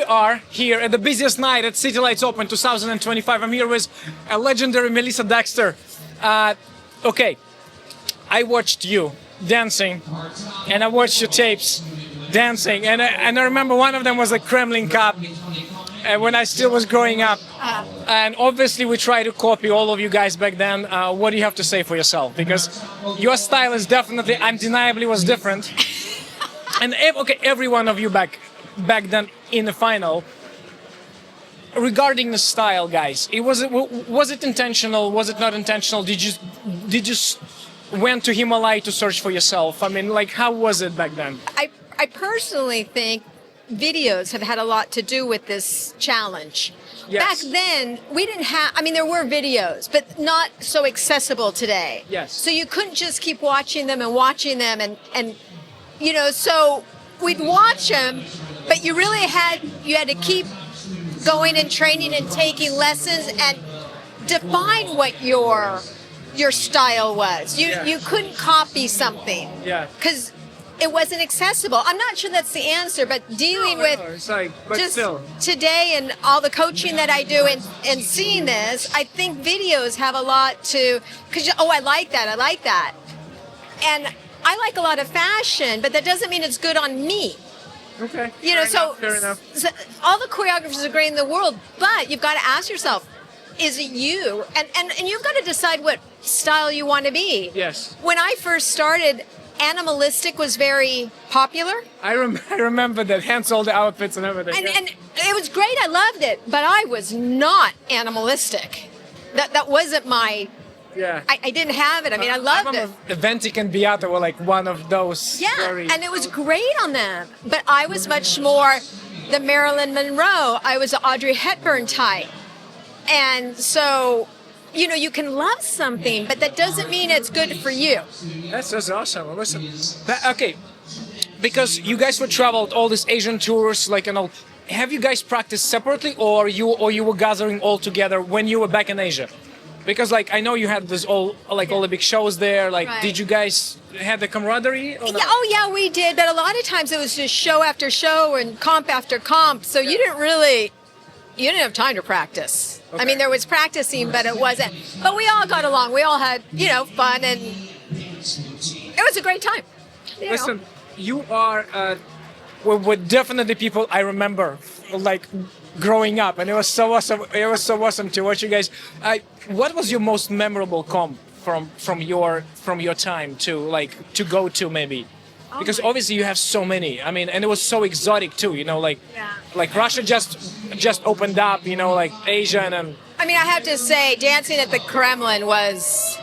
are here at the busiest night at City Lights Open 2025. I'm here with a legendary Melissa Dexter. Okay, I watched you dancing, and I watched your tapes dancing, and I remember one of them was a Kremlin Cup when I still was growing up. And obviously we try to copy all of you guys back then. What do you have to say for yourself? Because your style is definitely, undeniably was different. And okay, every one of you back then in the final. Regarding the style, guys, was it intentional? Was it not intentional? Did you went to Himalaya to search for yourself? I mean, like, how was it back then? I personally think videos have had a lot to do with this challenge. Yes. Back then, we didn't have, I mean, there were videos, but not so accessible today. Yes. So you couldn't just keep watching them and you know, so we'd watch them, but you really had to keep going and training and taking lessons and define what your style was. You couldn't copy something. Yeah. Because it wasn't accessible. I'm not sure that's the answer, but dealing with it's like, but just still. today and all the coaching that I do and seeing this, I think videos have a lot to, because, I like that. And I like a lot of fashion, but that doesn't mean it's good on me. Okay. You know, fair enough. So all the choreographers are great in the world, but you've got to ask yourself, is it you? And you've got to decide what style you want to be. Yes. When I first started, animalistic was very popular. I remember that, hence all the outfits and everything. And it was great, I loved it, but I was not animalistic. That wasn't my... Yeah. I didn't have it. I mean, I loved it. The Ventic and Beata were like one of those. Yeah, very... and it was great on them. But I was much more the Marilyn Monroe. I was the Audrey Hepburn type. And so, you know, you can love something, but that doesn't mean it's good for you. That's awesome. Listen, okay, because you guys were traveled all these Asian tours, like, and all. Have you guys practiced separately, or you were gathering all together when you were back in Asia? Because, like, I know you had this all the big shows there. Like, Right. Did you guys have the camaraderie? Or not? Yeah, oh yeah, we did. But a lot of times it was just show after show and comp after comp. So you didn't have time to practice. Okay. I mean, there was practicing, but it wasn't. But we all got along. We all had, fun, and it was a great time. Listen, you are were definitely people I remember, like, growing up, and it was so awesome. It was so awesome to watch you guys. What was your most memorable comp from your time to go to maybe? Because obviously you have so many. I mean, and it was so exotic too. Like Russia just opened up. Like Asia and. I mean, I have to say, dancing at the Kremlin was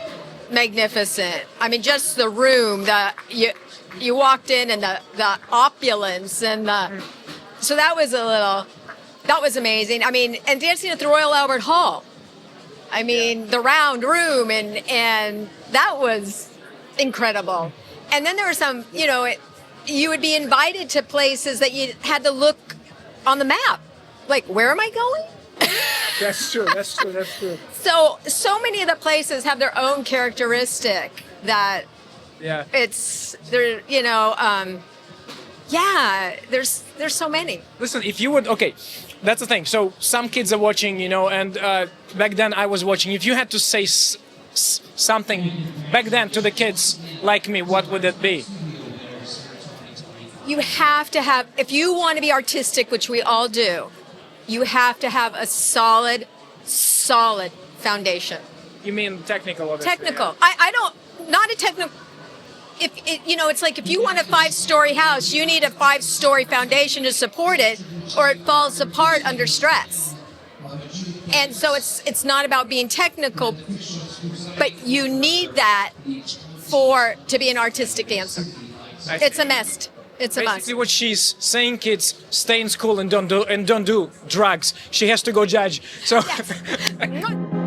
magnificent. I mean, just the room, you walked in and the opulence and so that was amazing. I mean, and dancing at the Royal Albert Hall. I mean, the round room and that was incredible. And then there were some, you would be invited to places that you had to look on the map. Like, where am I going? That's true. So many of the places have their own characteristic that there's so many. Listen, if you would, okay, that's the thing. So some kids are watching, and back then I was watching. If you had to say something back then to the kids like me, what would it be? You have to have, if you want to be artistic, which we all do, you have to have a solid foundation. You mean technical, obviously? Technical. Yeah. I don't, not a technical. It's like if you want a 5-story house, you need a 5-story foundation to support it, or it falls apart under stress. And so it's not about being technical, but you need that to be an artistic dancer. It's a must. It's a must. Basically, what she's saying, kids, stay in school and don't do drugs. She has to go judge. So. Yes.